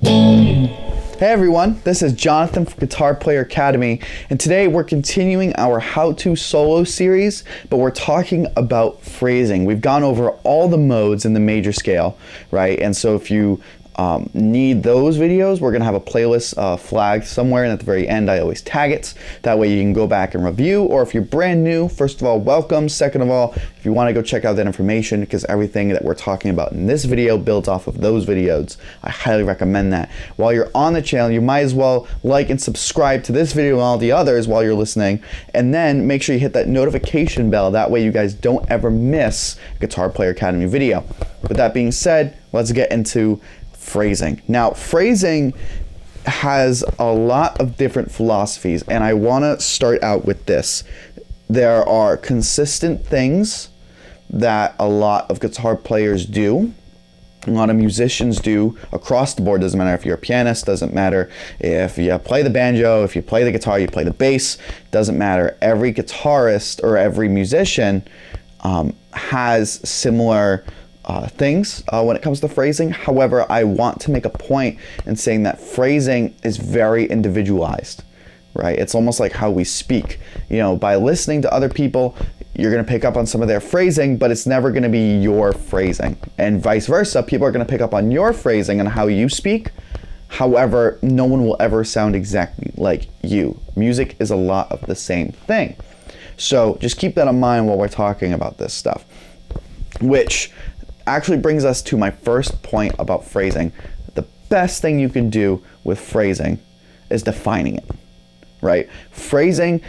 Hey everyone, this is Jonathan from Guitar Player Academy, and today we're continuing our how-to solo series, but we're talking about phrasing. We've gone over all the modes in the major scale, right? And so if you need those videos, we're going to have a playlist flagged somewhere, and at the very end I always tag it. That way you can go back and review, or if you're brand new, first of all, welcome. Second of all, if you want to go check out that information, because everything that we're talking about in this video builds off of those videos, I highly recommend that. While you're on the channel, you might as well like and subscribe to this video and all the others while you're listening, and then make sure you hit that notification bell. That way you guys don't ever miss a Guitar Player Academy video. With that being said, let's get into phrasing. Now, phrasing has a lot of different philosophies, and I want to start out with this. There are consistent things that a lot of guitar players do, a lot of musicians do across the board. Doesn't matter if you're a pianist, doesn't matter if you play the banjo, if you play the guitar, you play the bass, doesn't matter. Every guitarist or every musician has similar things when it comes to phrasing. However, I want to make a point in saying that phrasing is very individualized, right? It's almost like how we speak. You know, by listening to other people, you're going to pick up on some of their phrasing, but it's never going to be your phrasing. And vice versa, people are going to pick up on your phrasing and how you speak. However, no one will ever sound exactly like you. Music is a lot of the same thing. So just keep that in mind while we're talking about this stuff, which actually brings us to my first point about phrasing. The best thing you can do with phrasing is defining it, right? Phrasing,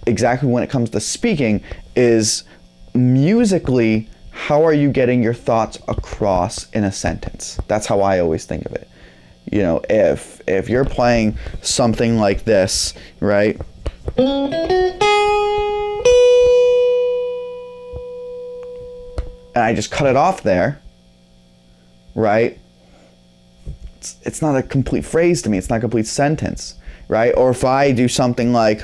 exactly when it comes to speaking, is musically, how are you getting your thoughts across in a sentence? That's how I always think of it. You know, if you're playing something like this, right? And I just cut it off there, right? It's not a complete phrase to me. It's not a complete sentence, right? Or if I do something like,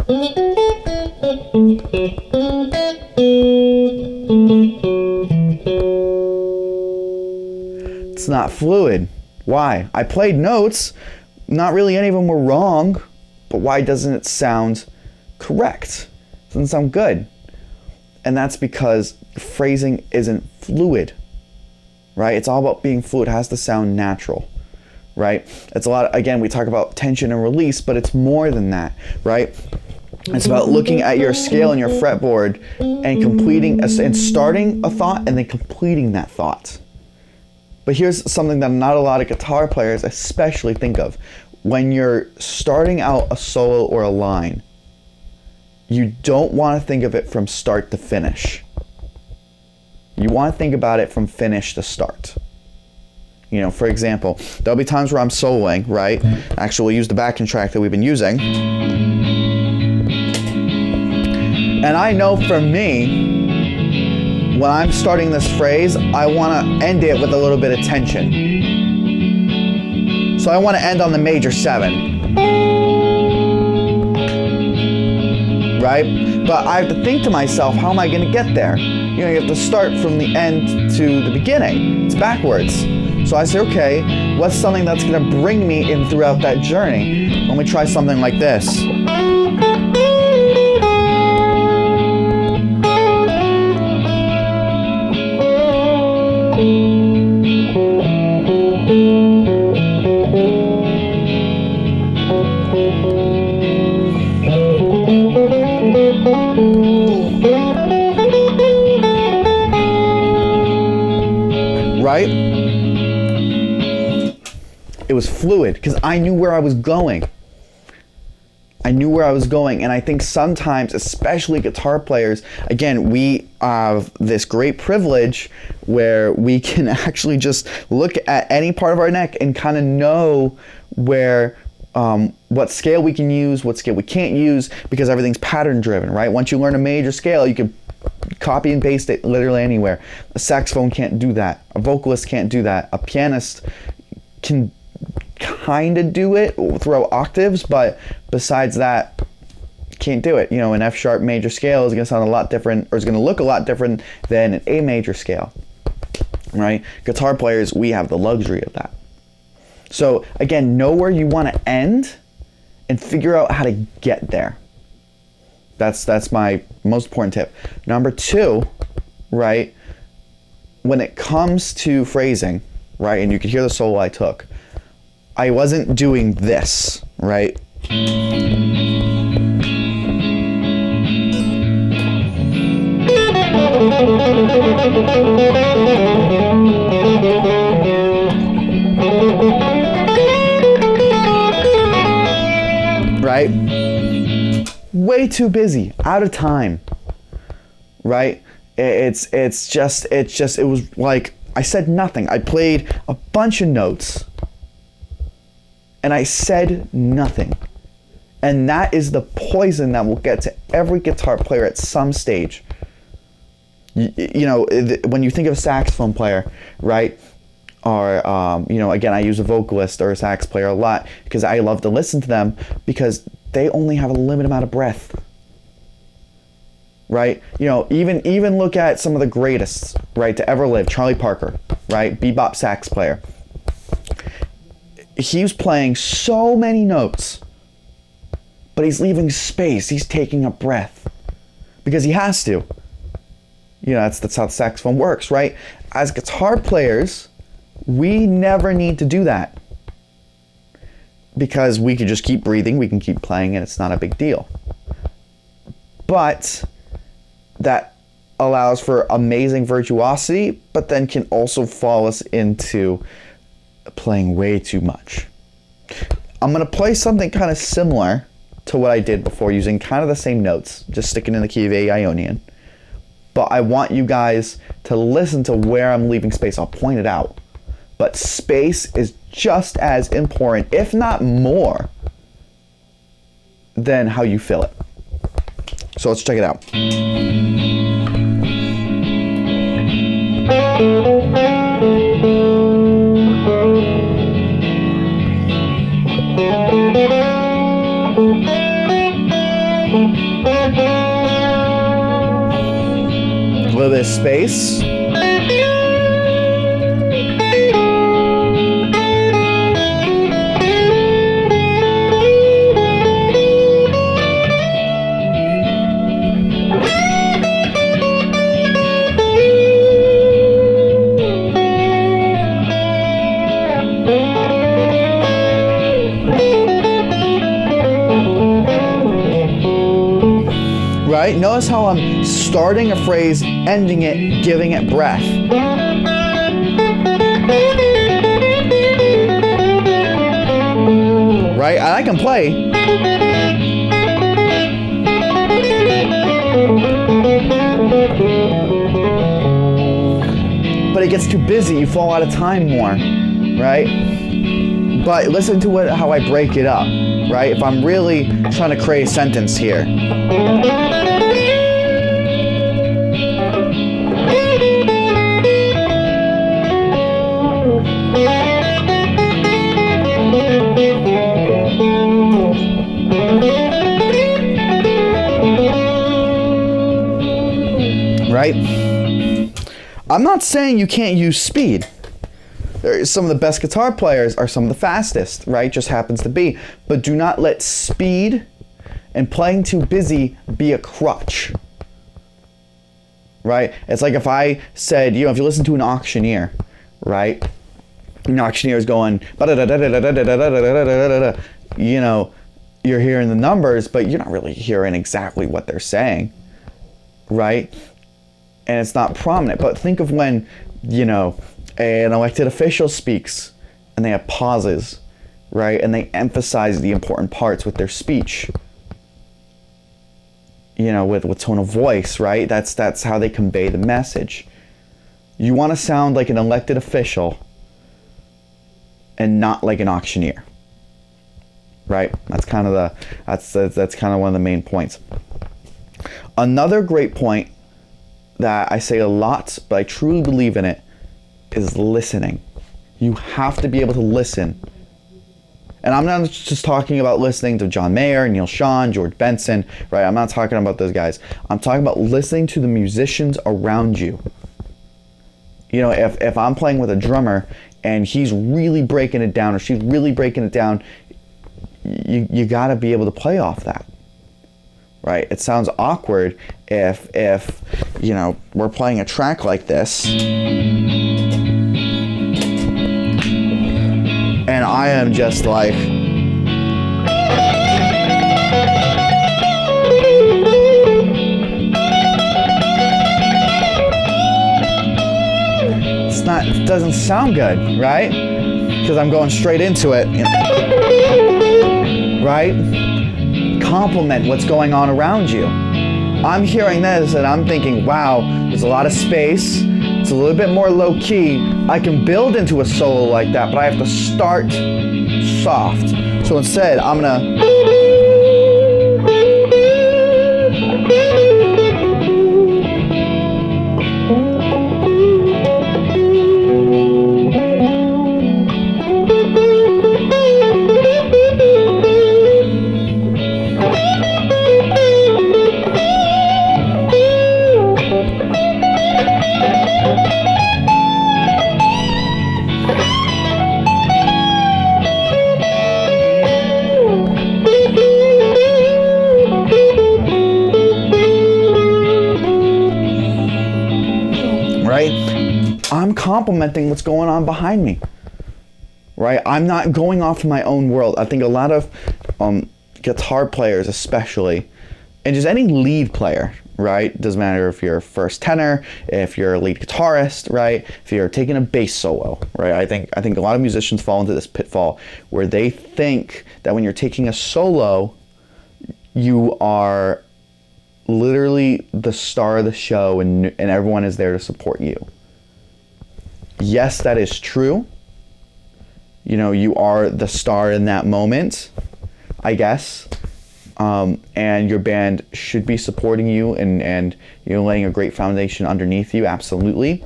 it's not fluid. Why? I played notes. Not really any of them were wrong, but why doesn't it sound correct? It doesn't sound good. And that's because phrasing isn't fluid, right? It's all about being fluid. It has to sound natural, right? It's a lot, again, we talk about tension and release, but it's more than that, right? It's about looking at your scale and your fretboard and completing, and starting a thought and then completing that thought. But here's something that not a lot of guitar players especially think of. When you're starting out a solo or a line, you don't want to think of it from start to finish. You want to think about it from finish to start. You know, for example, there'll be times where I'm soloing, right? Actually, we'll use the backing track that we've been using. And I know for me, when I'm starting this phrase, I want to end it with a little bit of tension. So I want to end on the major 7. Right? But I have to think to myself, how am I going to get there? You know, you have to start from the end to the beginning. It's backwards. So I say, okay, what's something that's going to bring me in throughout that journey? Let me try something like this. Right? It was fluid because I knew where I was going. And I think sometimes, especially guitar players, again, we have this great privilege where we can actually just look at any part of our neck and kind of know where what scale we can use, what scale we can't use, because everything's pattern driven, right? Once you learn a major scale, you can copy and paste it literally anywhere. A saxophone can't do that. A vocalist can't do that. A pianist can kind of do it, throw octaves, but besides that, can't do it. You know, an F sharp major scale is going to sound a lot different, or is going to look a lot different than an A major scale, right? Guitar players, we have the luxury of that. So again, know where you want to end and figure out how to get there. That's my most important tip. Number 2, right, when it comes to phrasing, right, and you can hear the solo I took, I wasn't doing this, right? Right? Way too busy, out of time, right? It was like I said nothing. I played a bunch of notes and I said nothing. And that is the poison that will get to every guitar player at some stage. You know, when you think of a saxophone player, right? Or, you know, again, I use a vocalist or a sax player a lot because I love to listen to them because they only have a limited amount of breath, right? You know, even look at some of the greatest, right, to ever live. Charlie Parker, right? Bebop sax player. He was playing so many notes, but he's leaving space. He's taking a breath because he has to. You know, that's how the saxophone works, right? As guitar players, we never need to do that because we can just keep breathing, we can keep playing, and it's not a big deal. But that allows for amazing virtuosity, but then can also fall us into playing way too much. I'm going to play something kind of similar to what I did before, using kind of the same notes, just sticking in the key of A Ionian. But I want you guys to listen to where I'm leaving space. I'll point it out. But space is just as important, if not more, than how you fill it. So let's check it out. A little bit of space. Right? Notice how I'm starting a phrase, ending it, giving it breath. Right? And I can play. But it gets too busy, you fall out of time more, right? But listen to how I break it up, right? If I'm really trying to create a sentence here. Right? I'm not saying you can't use speed. Some of the best guitar players are some of the fastest, right? Just happens to be. But do not let speed and playing too busy be a crutch. Right? It's like if I said, you know, if you listen to an auctioneer, right? An auctioneer is going, you know, you're hearing the numbers, but you're not really hearing exactly what they're saying, right? And it's not prominent. But think of when, you know, an elected official speaks and they have pauses, right? And they emphasize the important parts with their speech, you know, with tone of voice, right? That's how they convey the message. You want to sound like an elected official and not like an auctioneer, right? That's kind of that's kind of one of the main points. Another great point that I say a lot, but I truly believe in it, is listening. You have to be able to listen. And I'm not just talking about listening to John Mayer, Neil Schon, George Benson, right? I'm not talking about those guys. I'm talking about listening to the musicians around you. You know, if I'm playing with a drummer and he's really breaking it down or she's really breaking it down, you got to be able to play off that, right? It sounds awkward if we're playing a track like this and I am just like, it doesn't sound good, right? Because I'm going straight into it, right? Compliment what's going on around you. I'm hearing this and I'm thinking, wow, there's a lot of space. It's a little bit more low key. I can build into a solo like that, but I have to start soft. So instead, I'm gonna complimenting what's going on behind me, right? I'm not going off in my own world. I think a lot of guitar players especially, and just any lead player, right? Doesn't matter if you're first tenor, if you're a lead guitarist, right? If you're taking a bass solo, right? I think a lot of musicians fall into this pitfall where they think that when you're taking a solo, you are literally the star of the show and everyone is there to support you. Yes, that is true. You are the star in that moment, I guess. And your band should be supporting you and laying a great foundation underneath you, absolutely.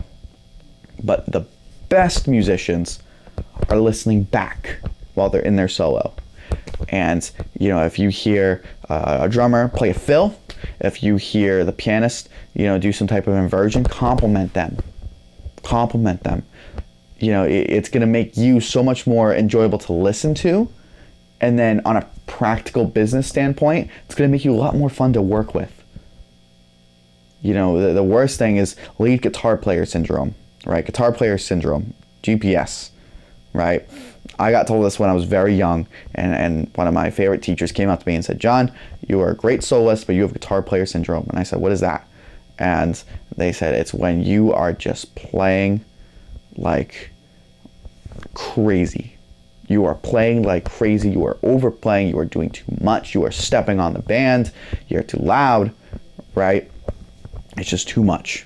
But the best musicians are listening back while they're in their solo. And, if you hear a drummer play a fill, if you hear the pianist, do some type of inversion, compliment them. It's going to make you so much more enjoyable to listen to. And then on a practical business standpoint, it's going to make you a lot more fun to work with. The worst thing is lead guitar player syndrome, right? Guitar player syndrome, GPS, right? I got told this when I was very young, and one of my favorite teachers came up to me and said, "John, you are a great soloist, but you have guitar player syndrome." And I said, "What is that?" And they said, "It's when you are just playing like crazy. You are playing like crazy. You are overplaying. You are doing too much. You are stepping on the band. You're too loud," right? It's just too much.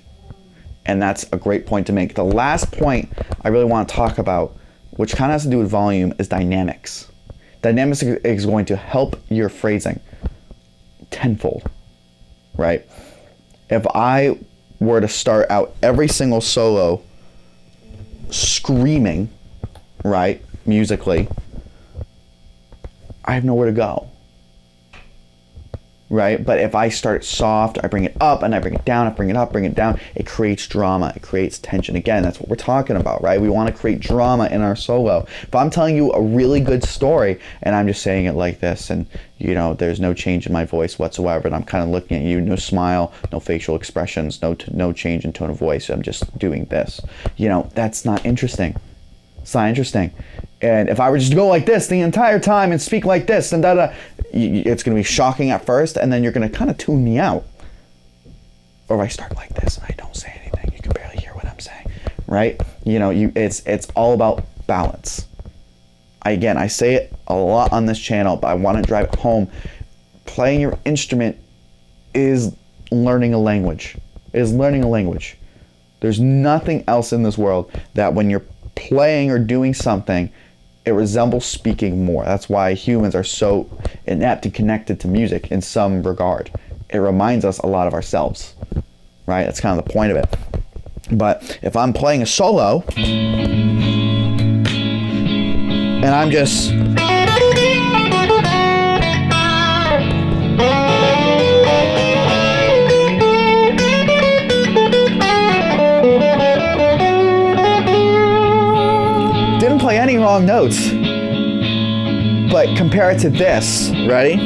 And that's a great point to make. The last point I really want to talk about, which kind of has to do with volume, is dynamics. Dynamics is going to help your phrasing tenfold, right? If I were to start out every single solo screaming, right, musically, I have nowhere to go, right? But if I start soft, I bring it up and I bring it down, I bring it up, bring it down, it creates drama, it creates tension. Again, that's what we're talking about, right? We want to create drama in our solo. If I'm telling you a really good story and I'm just saying it like this and, there's no change in my voice whatsoever and I'm kind of looking at you, no smile, no facial expressions, no change in tone of voice, I'm just doing this, that's not interesting. It's not interesting. And if I were just to go like this the entire time and speak like this and it's going to be shocking at first, and then you're going to kind of tune me out. Or if I start like this and I don't say anything, you can barely hear what I'm saying, right? It's all about balance. I say it a lot on this channel, but I want to drive it home. Playing your instrument is learning a language. There's nothing else in this world that when you're playing or doing something, it resembles speaking more. That's why humans are so inept and connected to music in some regard. It reminds us a lot of ourselves, right? That's kind of the point of it. But if I'm playing a solo and I'm just long notes. But compare it to this. Ready?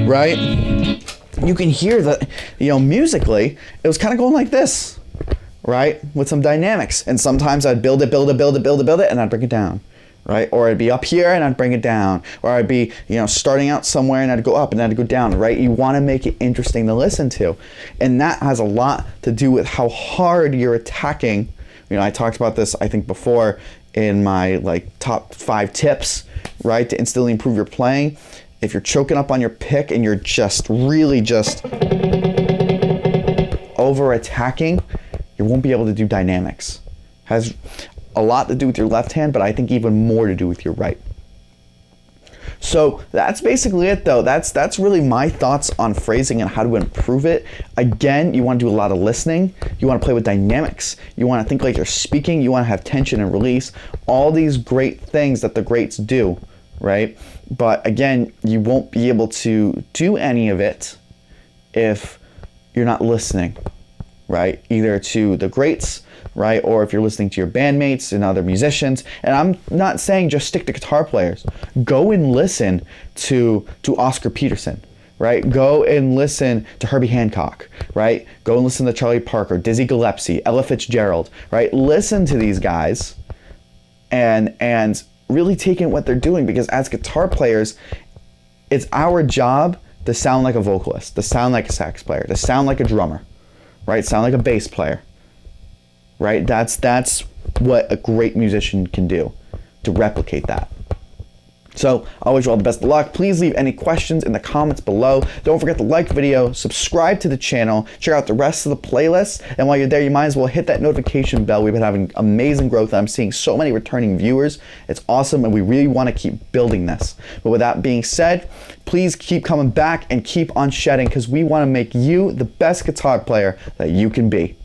Right? You can hear that, musically, it was kind of going like this, right? With some dynamics. And sometimes I'd build it, and I'd bring it down, right? Or I'd be up here and I'd bring it down. Or I'd be, starting out somewhere and I'd go up and I'd go down, right? You want to make it interesting to listen to. And that has a lot to do with how hard you're attacking. I talked about this, I think, before in my top 5 tips, right? To instantly improve your playing. If you're choking up on your pick and you're just really over attacking, you won't be able to do dynamics. Has a lot to do with your left hand, but I think even more to do with your right. So that's basically it, though. That's really my thoughts on phrasing and how to improve it. Again, you want to do a lot of listening. You want to play with dynamics. You want to think like you're speaking. You want to have tension and release. All these great things that the greats do, right? But again, you won't be able to do any of it if you're not listening, right? Either to the greats, right? Or if you're listening to your bandmates and other musicians. And I'm not saying just stick to guitar players. Go and listen to Oscar Peterson, right? Go and listen to Herbie Hancock, right? Go and listen to Charlie Parker, Dizzy Gillespie, Ella Fitzgerald, right? Listen to these guys and really take in what they're doing, because as guitar players, it's our job to sound like a vocalist, to sound like a sax player, to sound like a drummer, right? Sound like a bass player, right? That's what a great musician can do, to replicate that. So I wish you all the best of luck. Please leave any questions in the comments below. Don't forget to like the video, subscribe to the channel, check out the rest of the playlists, and while you're there, you might as well hit that notification bell. We've been having amazing growth. I'm seeing so many returning viewers. It's awesome, and we really want to keep building this. But with that being said, please keep coming back and keep on shedding, because we want to make you the best guitar player that you can be.